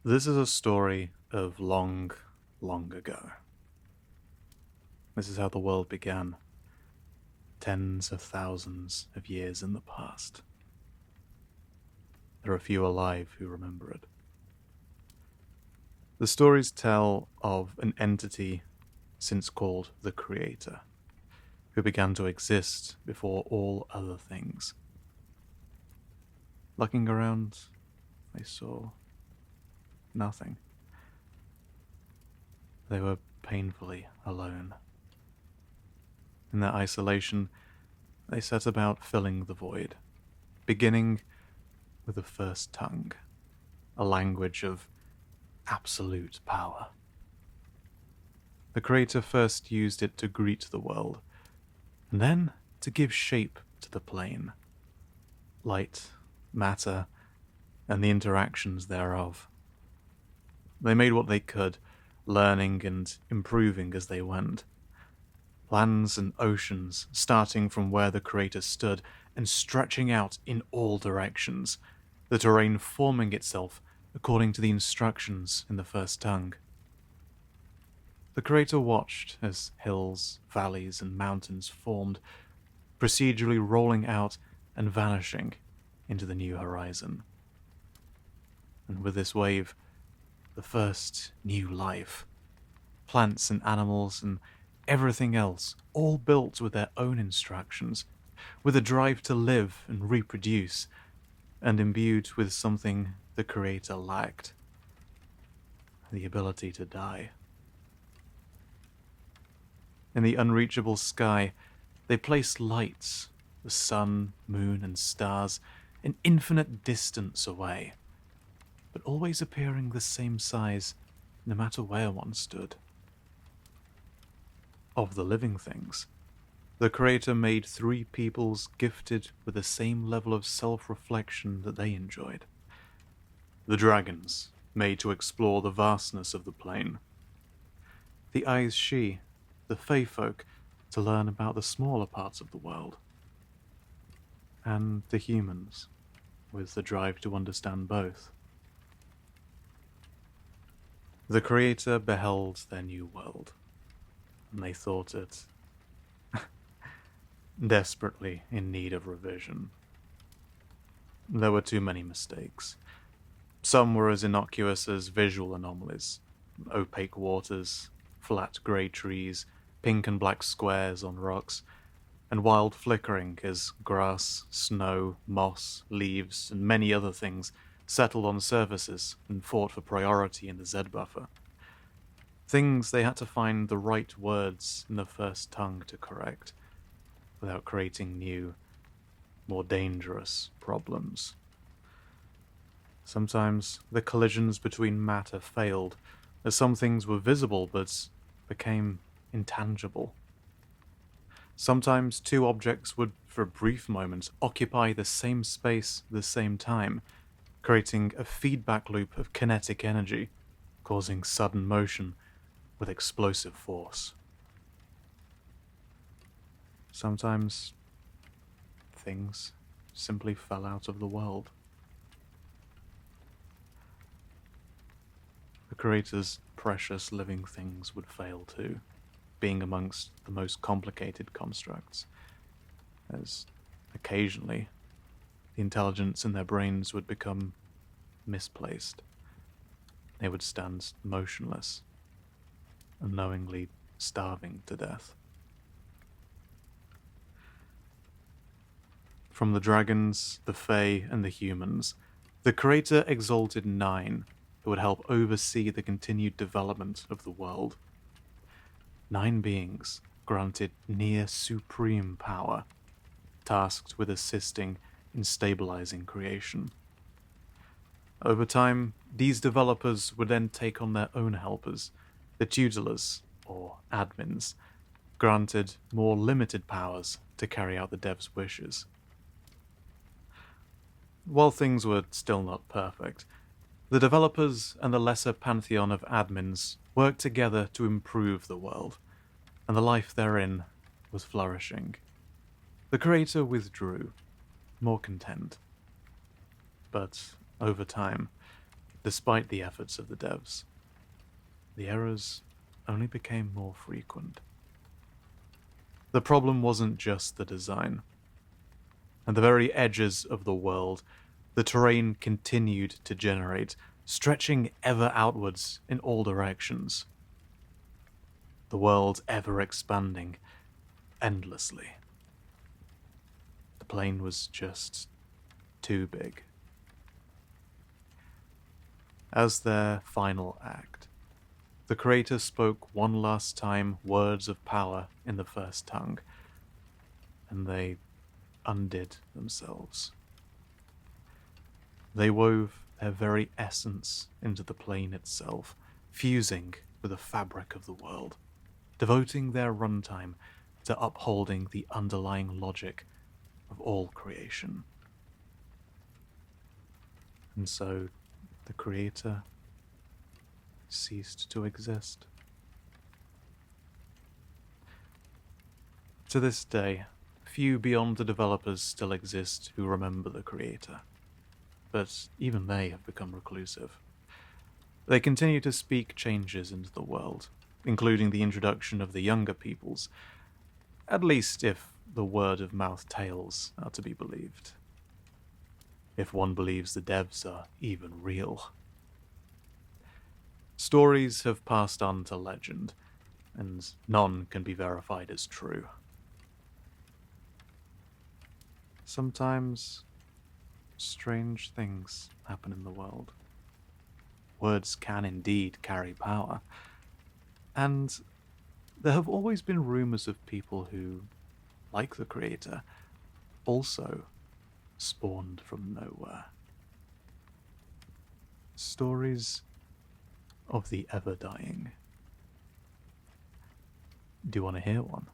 This is a story of long, long ago. This is how the world began, tens of thousands of years in the past. There are few alive who remember it. The stories tell of an entity since called the Creator, who began to exist before all other things. Looking around, they saw nothing. They were painfully alone. In their isolation, they set about filling the void, beginning with the first tongue, a language of absolute power. The Creator first used it to greet the world, and then to give shape to the plane, light, matter, and the interactions thereof. They made what they could, learning and improving as they went. Lands and oceans, starting from where the Creator stood and stretching out in all directions, the terrain forming itself according to the instructions in the first tongue. The Creator watched as hills, valleys, and mountains formed, procedurally rolling out and vanishing into the new horizon. And with this wave, the first new life, plants and animals and everything else, all built with their own instructions, with a drive to live and reproduce, and imbued with something the Creator lacked: the ability to die. In the unreachable sky, they placed lights, the sun, moon, and stars, an infinite distance away, but always appearing the same size no matter where one stood. Of the living things, the Creator made three peoples gifted with the same level of self-reflection that they enjoyed. The dragons, made to explore the vastness of the plane. The Aes-She, the Fey folk, to learn about the smaller parts of the world. And the humans, with the drive to understand both. The Creator beheld their new world, and they thought it desperately in need of revision. There were too many mistakes. Some were as innocuous as visual anomalies: opaque waters, flat grey trees, pink and black squares on rocks, and wild flickering as grass, snow, moss, leaves, and many other things settled on surfaces and fought for priority in the Z-buffer. Things they had to find the right words in the first tongue to correct, without creating new, more dangerous problems. Sometimes the collisions between matter failed, as some things were visible but became intangible. Sometimes two objects would, for a brief moment, occupy the same space at the same time, creating a feedback loop of kinetic energy, causing sudden motion with explosive force. Sometimes things simply fell out of the world. The Creator's precious living things would fail too, being amongst the most complicated constructs, as occasionally the intelligence in their brains would become misplaced. They would stand motionless, unknowingly starving to death. From the dragons, the Fae, and the humans, the Creator exalted 9 who would help oversee the continued development of the world. 9 beings granted near supreme power, tasked with assisting in stabilizing creation. Over time, these developers would then take on their own helpers, the tutelars, or admins, granted more limited powers to carry out the devs' wishes. While things were still not perfect, the developers and the lesser pantheon of admins worked together to improve the world, and the life therein was flourishing. The Creator withdrew, more content. But over time, despite the efforts of the devs, the errors only became more frequent. The problem wasn't just the design. At the very edges of the world, the terrain continued to generate, stretching ever outwards in all directions. The world ever expanding, endlessly. The plane was just too big. As their final act, the creator spoke one last time words of power in the first tongue, and they undid themselves. They wove their very essence into the plane itself, fusing with the fabric of the world, devoting their runtime to upholding the underlying logic of all creation. And so, the creator ceased to exist. To this day, few beyond the developers still exist who remember the creator, but even they have become reclusive. They continue to speak changes into the world, including the introduction of the younger peoples, at least if the word-of-mouth tales are to be believed. If one believes the devs are even real. Stories have passed on to legend, and none can be verified as true. Sometimes, strange things happen in the world. Words can indeed carry power, and there have always been rumors of people who, like the creator, also spawned from nowhere. Stories of the ever-dying. Do you want to hear one?